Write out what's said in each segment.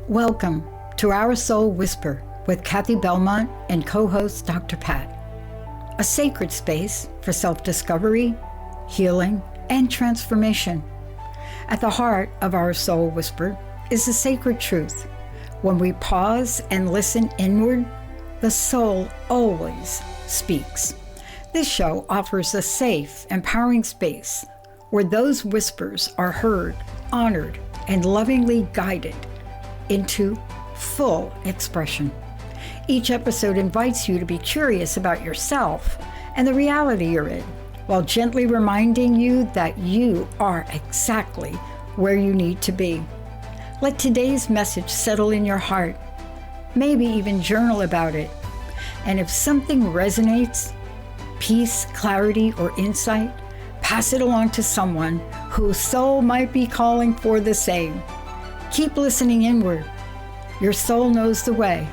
Welcome to Our Soul Whisper with Cathi Belmont and co-host Dr. Pat, a sacred space for self-discovery, healing, and transformation. At the heart of Our Soul Whisper is the sacred truth. When we pause and listen inward, the soul always speaks. This show offers a safe, empowering space where those whispers are heard, honored, and lovingly guided into full expression. Each episode invites you to be curious about yourself and the reality you're in, while gently reminding you that you are exactly where you need to be. Let today's message settle in your heart. Maybe even journal about it. And if something resonates, peace, clarity, or insight, pass it along to someone whose soul might be calling for the same. Keep listening inward. Your soul knows the way.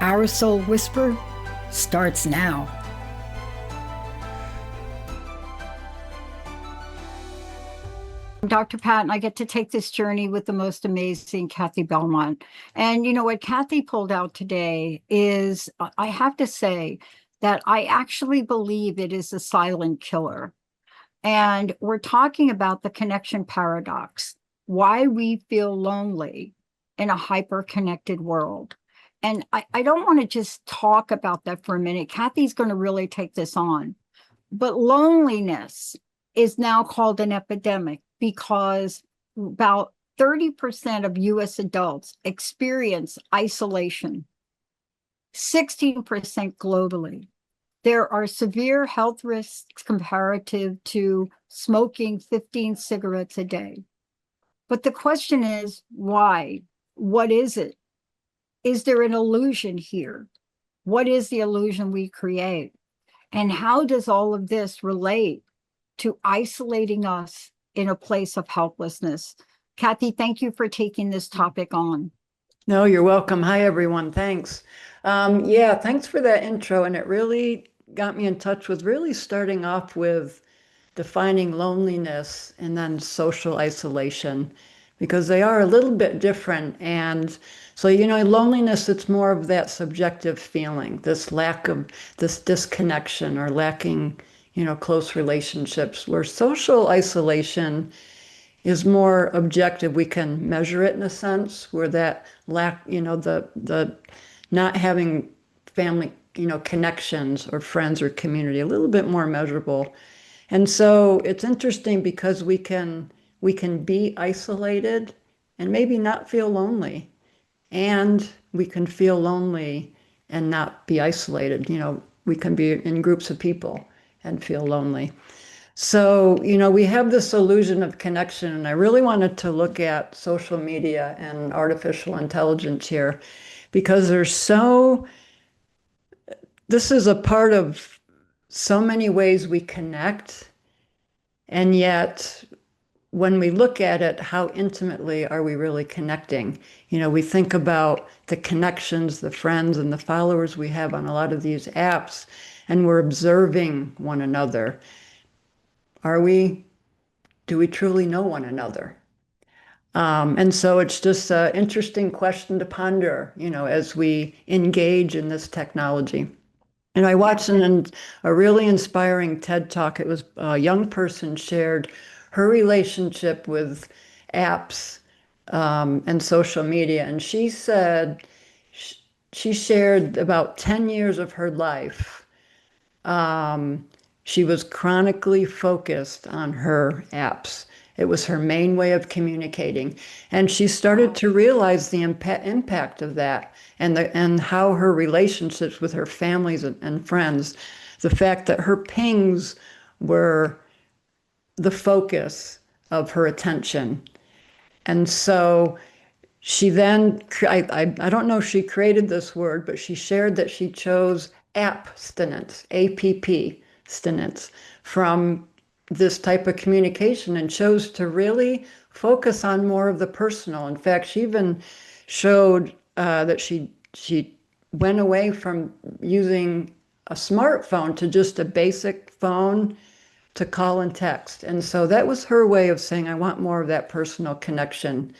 Our Soul Whisper starts now. I'm Dr. Pat, and I get to take this journey with the most amazing Cathi Belmont. And you know what Cathi pulled out today is, I have to say that I actually believe it is a silent killer. And we're talking about the connection paradox, why we feel lonely in a hyper-connected world. And I don't want to just talk about that for a minute. Cathy's going to really take this on. But loneliness is now called an epidemic because about 30% of US adults experience isolation, 16% globally. There are severe health risks comparative to smoking 15 cigarettes a day. But the question is, why? What is it? Is there an illusion here? What is the illusion we create? And how does all of this relate to isolating us in a place of helplessness? Cathi, thank you for taking this topic on. No, you're welcome. Hi, everyone. Thanks. Thanks for that intro. And it really got me in touch with really starting off with defining loneliness and then social isolation, because they are a little bit different. And so, loneliness, it's more of that subjective feeling, this lack of this disconnection or lacking, close relationships, where social isolation is more objective. We can measure it in a sense, where that lack, the not having family, connections or friends or community, a little bit more measurable. And so it's interesting because we can be isolated and maybe not feel lonely, and we can feel lonely and not be isolated. We can be in groups of people and feel lonely. So, we have this illusion of connection, and I really wanted to look at social media and artificial intelligence here, because this is a part of so many ways we connect, and yet when we look at it, how intimately are we really connecting? We think about the connections, the friends and the followers we have on a lot of these apps, and we're observing one another. Do we truly know one another? And so it's just an interesting question to ponder, as we engage in this technology. And I watched a really inspiring TED Talk. It was a young person shared her relationship with apps and social media. And she said she shared about 10 years of her life. She was chronically focused on her apps. It was her main way of communicating. And she started to realize the impact of that, and how her relationships with her families and friends, the fact that her pings were the focus of her attention. And so she then, I don't know if she created this word, but she shared that she chose abstinence, APP, abstinence, from this type of communication, and chose to really focus on more of the personal. In fact, she even showed that she went away from using a smartphone to just a basic phone to call and text. And so that was her way of saying, I want more of that personal connection.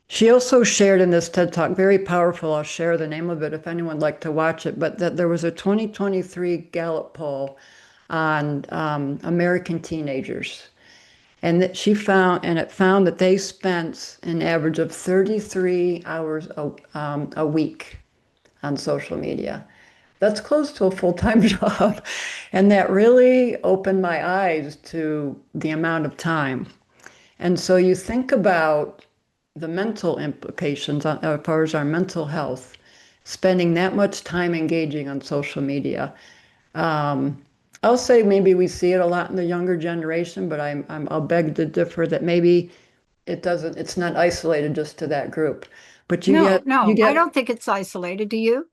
She also shared in this TED Talk, very powerful. I'll share the name of it if anyone would like to watch it, but that there was a 2023 Gallup poll on American teenagers. And that she found, and it found that they spent an average of 33 hours a week on social media. That's close to a full-time job. And that really opened my eyes to the amount of time. And so you think about the mental implications as far as our mental health, spending that much time engaging on social media. Um, I'll say maybe we see it a lot in the younger generation, but I'll beg to differ that maybe it's not isolated just to that group. But No, you no, I get don't think it's isolated. Do you?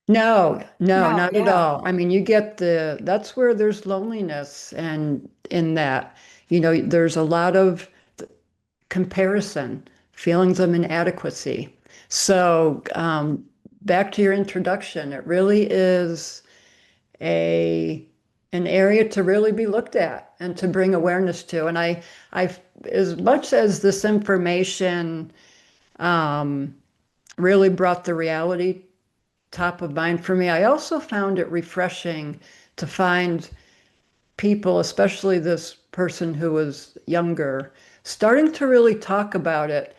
no, No, not at yeah, all. I mean, you get that's where there's loneliness and in that, there's a lot of comparison, feelings of inadequacy. So, back to your introduction, it really is a an area to really be looked at and to bring awareness to. And I, as much as this information um, really brought the reality top of mind for me, I also found it refreshing to find people, especially this person who was younger, starting to really talk about it,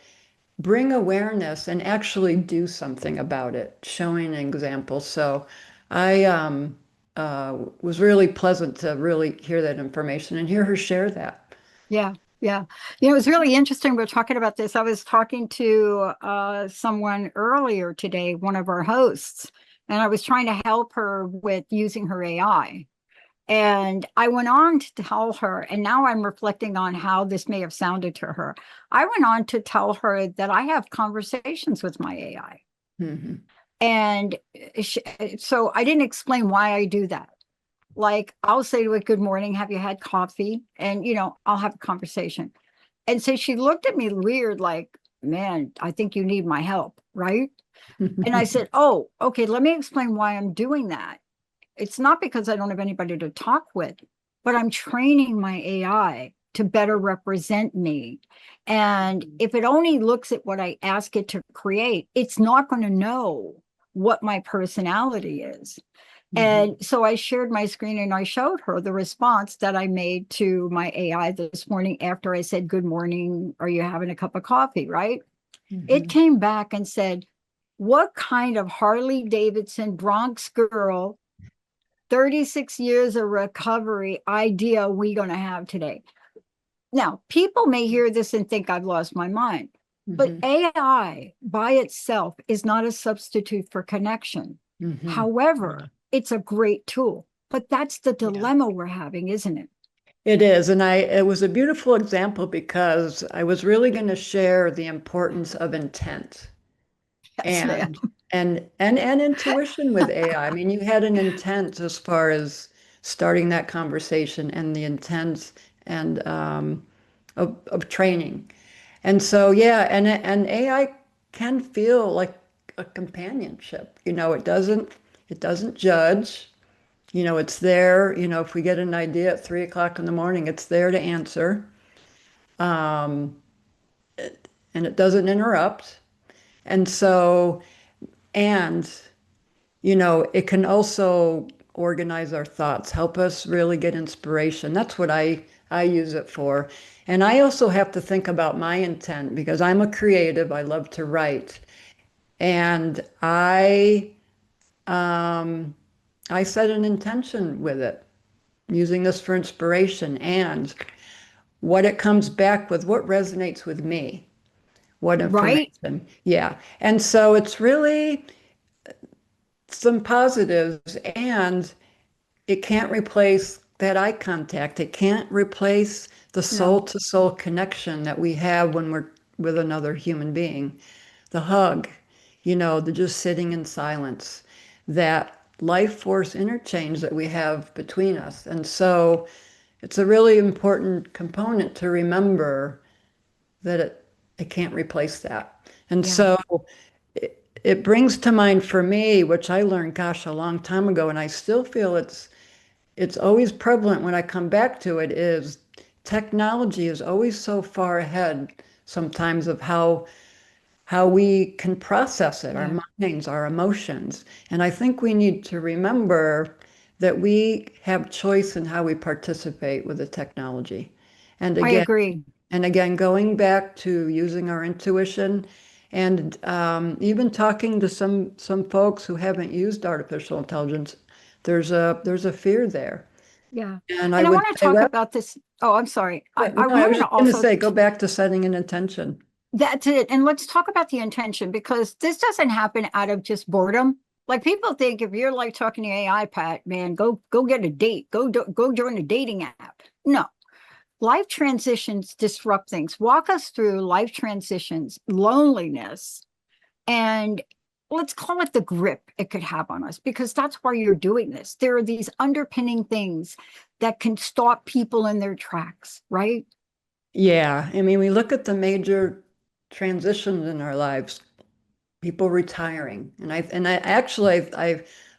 bring awareness, and actually do something about it, showing an example. So I was really pleasant to really hear that information and hear her share that. yeah, yeah. You know, it was really interesting. We're talking about this. I was talking to someone earlier today, one of our hosts, and I was trying to help her with using her AI. And I went on to tell her, and now I'm reflecting on how this may have sounded to her. I went on to tell her that I have conversations with my AI. Mhm. And she, so I didn't explain why I do that. Like I'll say to it, good morning, have you had coffee? And, I'll have a conversation. And so she looked at me weird, like, man, I think you need my help, right? And I said, oh, okay, let me explain why I'm doing that. It's not because I don't have anybody to talk with, but I'm training my AI to better represent me. And if it only looks at what I ask it to create, it's not going to know what my personality is. Mhm. And so I shared my screen and I showed her the response that I made to my AI this morning after I said, good morning, are you having a cup of coffee? Right? It Mhm. came back and said, what kind of Harley Davidson Bronx girl 36 years of recovery idea we going to have today? Now, people may hear this and think I've lost my mind, but Mhm. AI by itself is not a substitute for connection. Mhm. However, it's a great tool. But that's the Yeah. dilemma we're having, isn't it? It is, and it was a beautiful example because I was really going to share the importance of intent Yes, ma'am. and and intuition with AI. I mean, you had an intent as far as starting that conversation and the intent and of training. And so yeah, and AI can feel like a companionship. It doesn't judge. It's there. If we get an idea at 3 o'clock in the morning, it's there to answer. Um, and it doesn't interrupt. And so, and it can also organize our thoughts, help us really get inspiration. That's what I use it for. And I also have to think about my intent because I'm a creative. I love to write. And um, I set an intention with it, using this for inspiration and what it comes back with, what resonates with me, what Right? information. Yeah. And so it's really some positives, and it can't replace that eye contact. It can't replace the soul No. to soul connection that we have when we're with another human being. The hug, the just sitting in silence, that life force interchange that we have between us. And so it's a really important component to remember that it can't replace that. And Yeah. so it brings to mind for me, which I learned, gosh, a long time ago, and I still feel it's always prevalent when I come back to it, is technology is always so far ahead sometimes of how how we can process it, our Yeah, minds, our emotions. And I think we need to remember that we have choice in how we participate with the technology. And I again, agree. going back to using our intuition and even talking to some folks who haven't used artificial intelligence, there's a fear there. Yeah. And I And I would want to say, talk well, about this. Oh, I'm sorry. I no, I was wanted to just going to also, say, go back to setting an intention. that's it. And let's talk about the intention because this doesn't happen out of just boredom. Like people think if you're like talking to AI, Pat, man, go get a date, go join a dating app. No, life transitions disrupt things. Walk us through life transitions, loneliness, and let's call it the grip it could have on us because that's why you're doing this. There are these underpinning things that can stop people in their tracks, right? Yeah, I mean, we look at the major transitions in our lives, people retiring, and I actually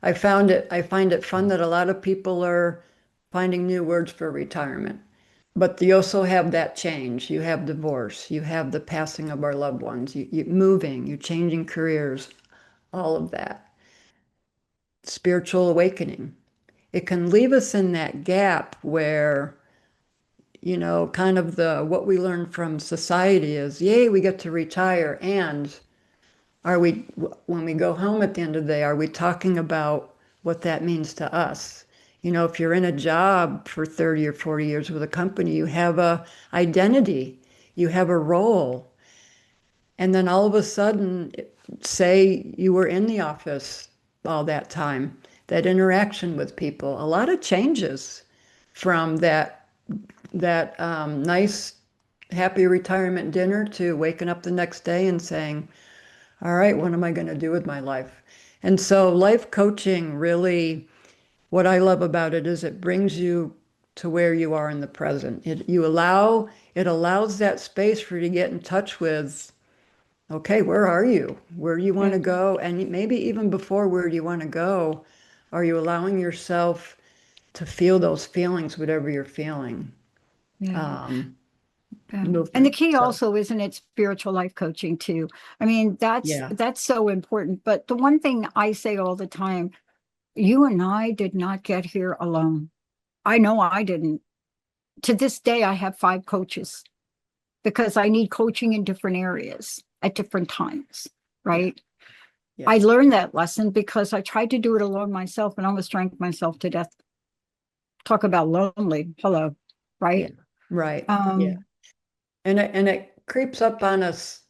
I find it fun that a lot of people are finding new words for retirement. But you also have that change. You have divorce, you have the passing of our loved ones, you moving, you're changing careers, all of that. Spiritual awakening. It can leave us in that gap where kind of the what we learn from society is, yay, we get to retire. And are we, when we go home at the end of the day, are we talking about what that means to us? If you're in a job for 30 or 40 years with a company, you have a identity, you have a role. And then all of a sudden, say you were in the office all that time, that interaction with people, a lot of changes from that nice, happy retirement dinner to waking up the next day and saying, all right, what am I going to do with my life? And so life coaching really, what I love about it is it brings you to where you are in the present. It allows that space for you to get in touch with, okay, where are you? Where do you want Yeah, to go? And maybe even before where do you want to go, are you allowing yourself to feel those feelings, whatever you're feeling? yeah. Um, And the movement. key So also isn't it spiritual life coaching too. I mean, that's yeah, that's so important. But the one thing I say all the time, you and I did not get here alone. I know I didn't. To this day, I have 5 coaches because I need coaching in different areas at different times, yeah, right? I yes, learned that lesson because I tried to do it alone myself and almost drank myself to death. Talk about lonely. Hello, yeah, right? right, yeah. Um, And it creeps up on us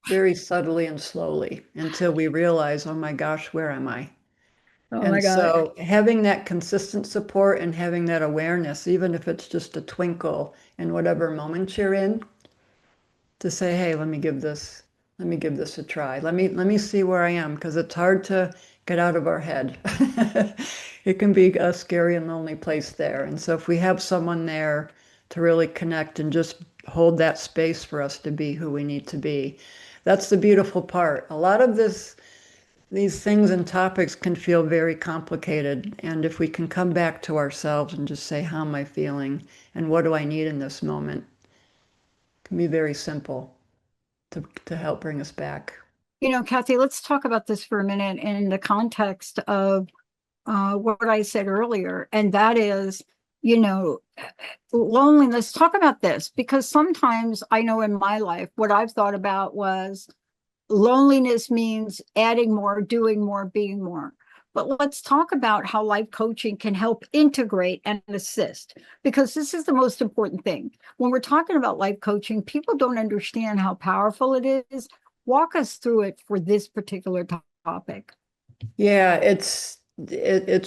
very subtly and slowly until we realize, oh my gosh, where am I? oh my And God. so having that consistent support and having that awareness, even if it's just a twinkle in whatever moment you're in, to say, hey, let me give this a try. Let me see where I am, because it's hard to get out of our head. It can be a scary and lonely place there. And so if we have someone there to really connect and just hold that space for us to be who we need to be, that's the beautiful part. A lot of these things and topics can feel very complicated. And if we can come back to ourselves and just say, how am I feeling? And what do I need in this moment? It can be very simple to help bring us back. Cathi, let's talk about this for a minute in the context of what I said earlier, and that is, you know, loneliness. Talk about this because sometimes I know in my life what I've thought about was loneliness means adding more, doing more, being more. But let's talk about how life coaching can help integrate and assist, because this is the most important thing. When we're talking about life coaching, people don't understand how powerful it is. Walk us through it for this particular topic. Yeah, it's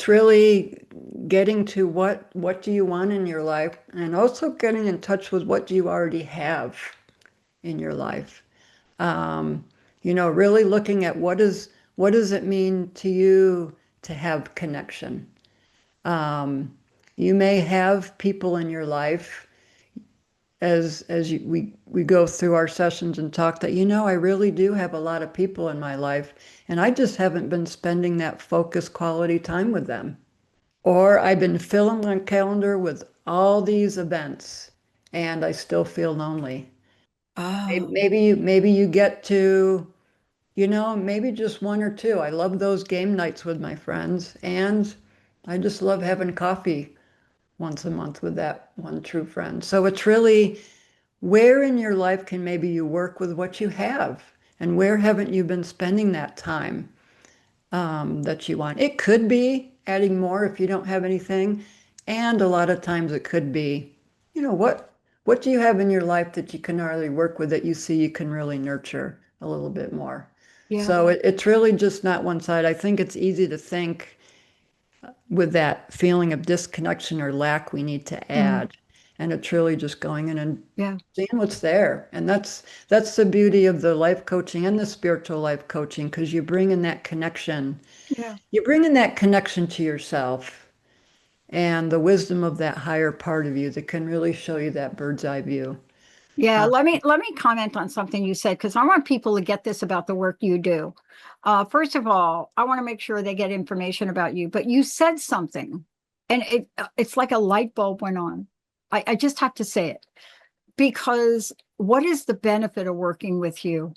really getting to what do you want in your life, and also getting in touch with what do you already have in your life. Um, really looking at what does it mean to you to have connection. Um, you may have people in your life we go through our sessions and talk that, I really do have a lot of people in my life, and I just haven't been spending that focused quality time with them. Or I've been filling my calendar with all these events and I still feel lonely. Oh, Maybe you get to maybe just one or two. I love those game nights with my friends, and I just love having coffee once a month with that one true friend. So it's really where in your life can maybe you work with what you have, and where haven't you been spending that time that you want? It could be adding more if you don't have anything, and a lot of times it could be, what do you have in your life that you can already work with that you see you can really nurture a little bit more? Yeah. So it's really just not one side. I think it's easy to think with that feeling of disconnection or lack we need to Mm, add. And it's really just going in and yeah. seeing what's there. And that's the beauty of the life coaching and the spiritual life coaching, because you bring in that connection. Yeah. You bring in that connection to yourself and the wisdom of that higher part of you that can really show you that bird's eye view. Yeah, Uh, let me comment on something you said because I want people to get this about the work you do. First of all, I want to make sure they get information about you. But you said something, and it's like a light bulb went on. I just have to say it because what is the benefit of working with you?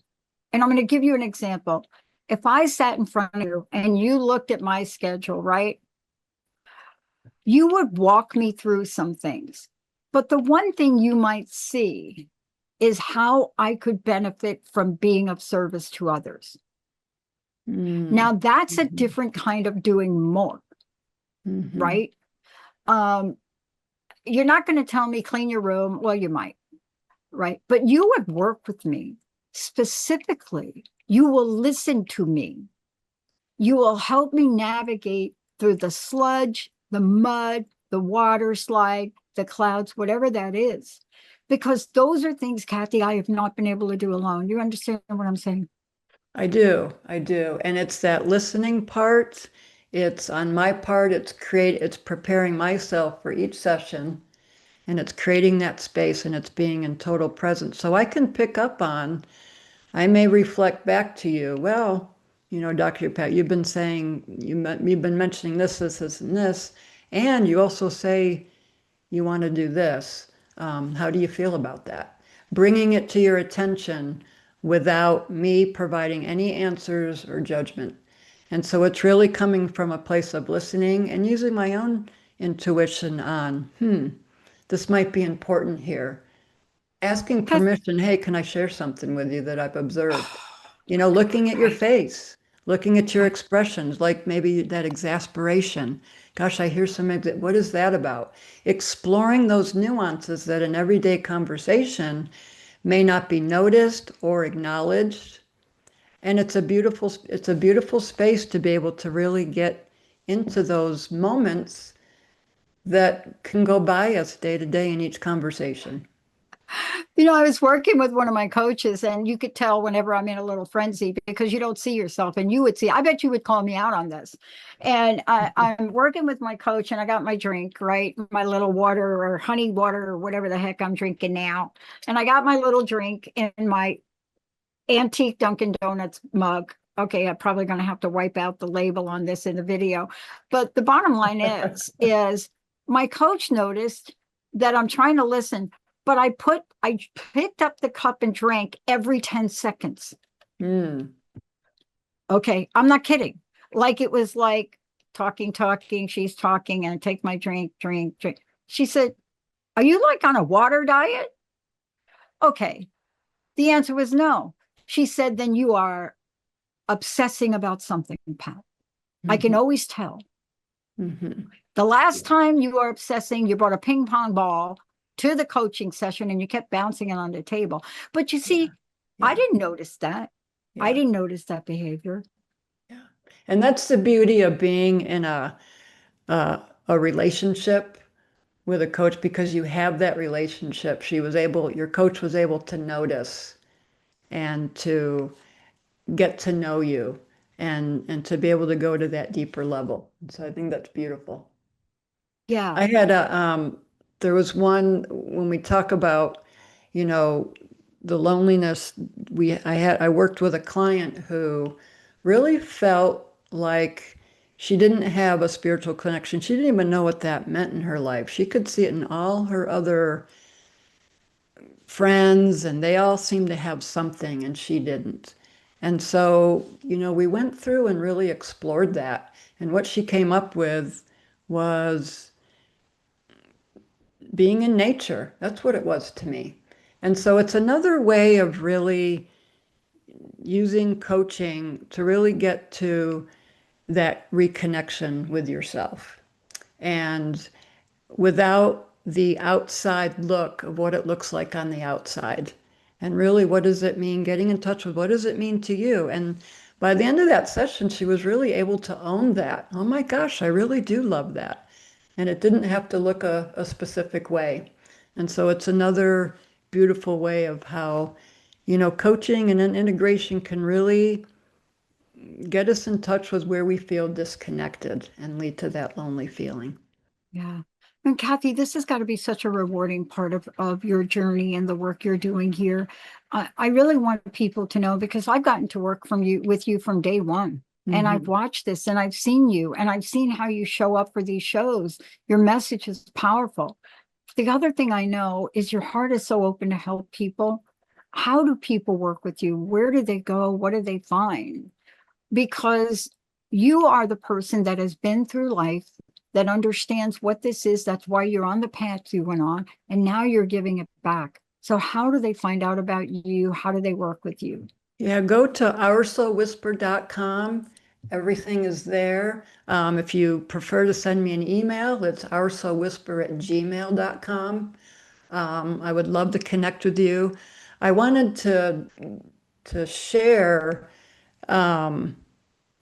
And I'm going to give you an example. If I sat in front of you and you looked at my schedule, right? You would walk me through some things. But the one thing you might see is how I could benefit from being of service to others. mm, Now, that's a mhm, different kind of doing more, mhm. right? Um, you're not going to tell me clean your room. Well, you might, right? But you would work with me specifically. You will listen to me. You will help me navigate through the sludge, the mud, the water slide, the clouds, whatever that is. Because those are things, Cathi, I have not been able to do alone. You understand what I'm saying? I do. I do. And it's that listening part. It's on my part, it's preparing myself for each session, and it's creating that space, and it's being in total presence. So I can pick up on, I may reflect back to you, well, Dr. Pat, you've been saying, you've been mentioning this, and this, and you also say you want to do this. How do you feel about that? Bringing it to your attention without me providing any answers or judgment. And so it's really coming from a place of listening and using my own intuition on, this might be important here. Asking Because permission, hey, can I share something with you that I've observed? Looking at your right. face, looking at your Right. expressions, like maybe that exasperation. Gosh, I hear what is that about? Exploring those nuances that in everyday conversation may not be noticed or acknowledged. And it's a beautiful space to be able to really get into those moments that can go by us day to day in each conversation. I was working with one of my coaches, and you could tell whenever I'm in a little frenzy because you don't see yourself, and you would see. I bet you would call me out on this. And I'm working with my coach, and I got my drink, right? My little water or honey water or whatever the heck I'm drinking now. And I got my little drink in my antique Dunkin' Donuts mug. Okay, I'm probably going to have to wipe out the label on this in the video. But the bottom line is my coach noticed that I'm trying to listen, but I picked up the cup and drank every 10 seconds. Mm, Okay, I'm not kidding. Like it was like talking, she's talking, and I take my drink. She said, "Are you like on a water diet?" Okay. The answer was no. She said, "Then you are obsessing about something, Pat. I can mhm, always tell. mhm. The last time you were obsessing, you brought a ping pong ball to the coaching session and you kept bouncing it on the table. But you Yeah, see, I yeah, didn't notice that. I yeah, didn't notice that behavior. yeah. And that's the beauty of being in a relationship with a coach, because you have that relationship. Your coach was able to notice and to get to know you, and to be able to go to that deeper level. So I think that's beautiful. Yeah. I had there was one when we talk about, you know, the loneliness. I worked with a client who really felt like she didn't have a spiritual connection. She didn't even know what that meant in her life. She could see it in all her other friends, and they all seemed to have something, and she didn't. And so, we went through and really explored that. And what she came up with was being in nature. That's what it was to me. And so it's another way of really using coaching to really get to that reconnection with yourself. And without the outside look of what it looks like on the outside. And really, what does it mean? Getting in touch with what does it mean to you? And by the end of that session, she was really able to own that. Oh my gosh, I really do love that. And it didn't have to look a specific way. And so it's another beautiful way of how, coaching and an integration can really get us in touch with where we feel disconnected and lead to that lonely feeling. Yeah. And Cathi, this has got to be such a rewarding part of your journey and the work you're doing here. I really want people to know because I've gotten to work with you from day one. And I've Mhm. watched this and I've seen you and I've seen how you show up for these shows. Your message is powerful. The other thing I know is your heart is so open to help people. How do people work with you? Where do they go? What do they find? Because you are the person that has been through life, that understands what this is. That's why you're on the path you went on, and now you're giving it back. So, how do they find out about you? How do they work with you? Yeah, go to oursoulwhisper.com. Everything is there. If you prefer to send me an email, it's oursoulwhisper@gmail.com. I would love to connect with you. I wanted to share, um,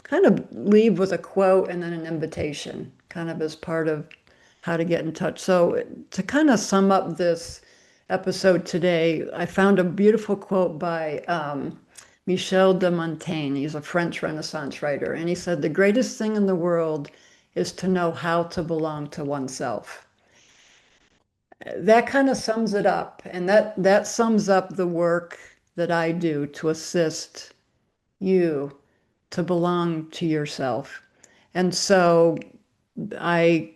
kind of leave with a quote and then an invitation, kind of as part of how to get in touch. So, to kind of sum up this episode today, I found a beautiful quote by Michel de Montaigne. He's a French Renaissance writer, and he said, "The greatest thing in the world is to know how to belong to oneself." That kind of sums it up, and that sums up the work that I do to assist you to belong to yourself. And so I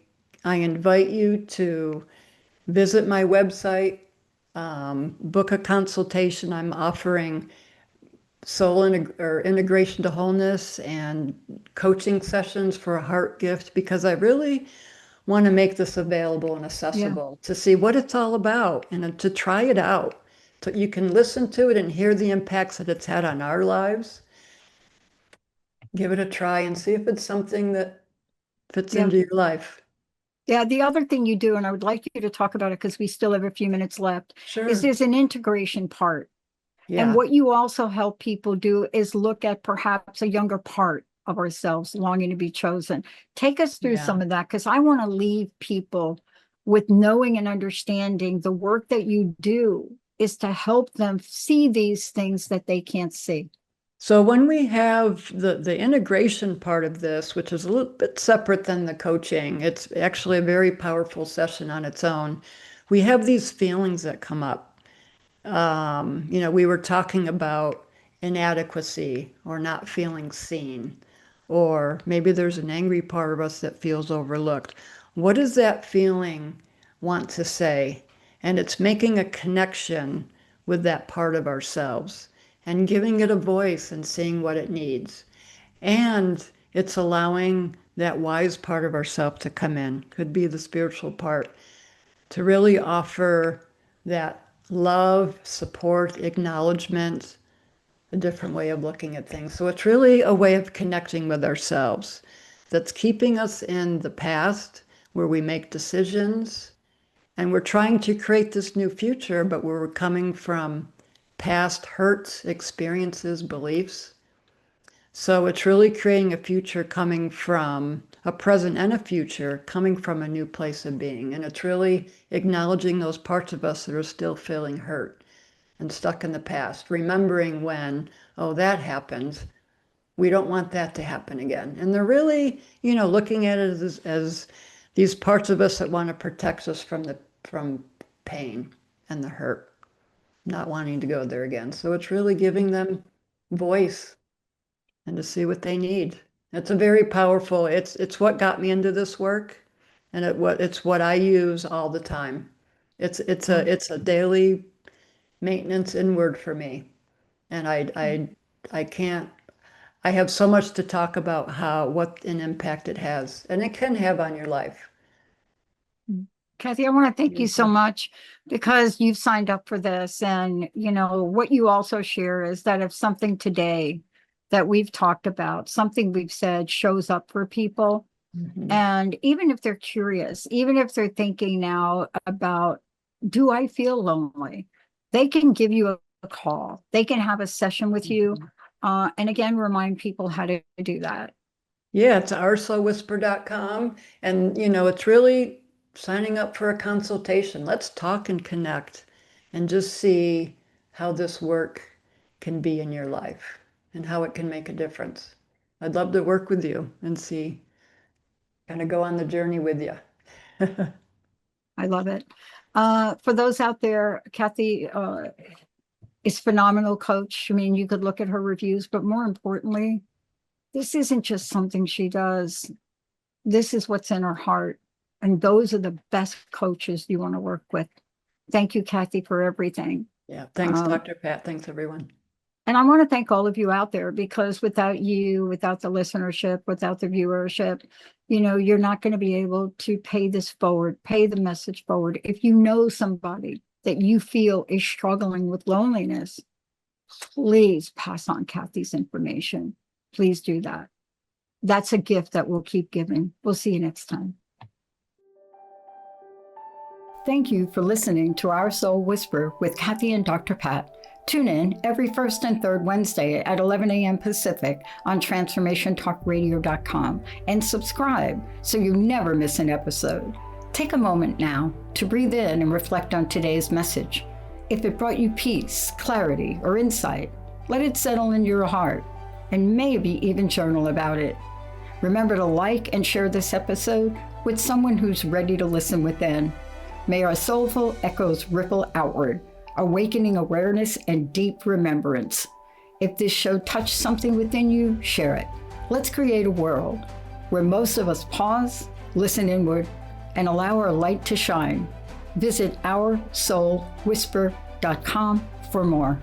I invite you to visit my website, book a consultation. I'm offering or integration to wholeness and coaching sessions for a heart gift because I really want to make this available and Yeah, accessible to see what it's all about and to try it out. So you can listen to it and hear the impacts that it's had on our lives. Give it a try and see if it's something that fits yeah, into your life. yeah. The other thing you do, and I would like you to talk about it because we still have a few minutes left, is Sure. there's an integration part. And Yeah. what you also help people do is look at perhaps a younger part of ourselves longing to be chosen. Take us through Yeah. some of that because I want to leave people with knowing and understanding the work that you do is to help them see these things that they can't see. So when we have the integration part of this, which is a little bit separate than the coaching, it's actually a very powerful session on its own. We have these feelings that come up. We were talking about inadequacy or not feeling seen, or maybe there's an angry part of us that feels overlooked. What does that feeling want to say? And it's making a connection with that part of ourselves and giving it a voice and seeing what it needs. And it's allowing that wise part of ourselves to come in, could be the spiritual part, to really offer that love, support, acknowledgement, a different way of looking at things. So it's really a way of connecting with ourselves that's keeping us in the past where we make decisions and we're trying to create this new future, but we're coming from past hurts, experiences, beliefs. So it's really creating a future coming from a present and a future coming from a new place of being. And it's really acknowledging those parts of us that are still feeling hurt and stuck in the past, remembering when, oh, that happened. We don't want that to happen again. And they're really, looking at it as these parts of us that want to protect us from pain and the hurt, not wanting to go there again. So it's really giving them voice and to see what they need. It's a very powerful, it's what got me into this work and it's what I use all the time. Yeah. It's a daily maintenance inward for me. And I I have so much to talk about what an impact it has, and it can have on your life. Cathi, I want to thank you so much because you've signed up for this. And, what you also share is that if something today that we've talked about, something we've said shows up for people, and even if they're curious, even if they're thinking now about, do I feel lonely? They can give you a call. They can have a session with you. And again, remind people how to do that. Yeah, it's oursoulwhisper.com. And, it's really signing up for a consultation. Let's talk and connect and just see how this work can be in your life and how it can make a difference. I'd love to work with you and kind of go on the journey with you. I love it. For those out there, Cathi is phenomenal coach. I mean, you could look at her reviews, but more importantly, this isn't just something she does. This is what's in her heart. And those are the best coaches you want to work with. Thank you, Cathi, for everything. Yeah. Thanks, Dr. Pat. Thanks, everyone. And I want to thank all of you out there, because without you, without the listenership, without the viewership, you're not going to be able to pay this forward, pay the message forward. If you know somebody that you feel is struggling with loneliness, please pass on Cathi's information. Please do that. That's a gift that we'll keep giving. We'll see you next time. Thank you for listening to Our Soul Whisper with Cathi and Dr. Pat. Tune in every first and third Wednesday at 11 a.m. Pacific on transformationtalkradio.com and subscribe so you never miss an episode. Take a moment now to breathe in and reflect on today's message. If it brought you peace, clarity, or insight, let it settle in your heart and maybe even journal about it. Remember to like and share this episode with someone who's ready to listen within. May our soulful echoes ripple outward, awakening awareness and deep remembrance. If this show touched something within you, share it. Let's create a world where most of us pause, listen inward, and allow our light to shine. Visit oursoulwhisper.com for more.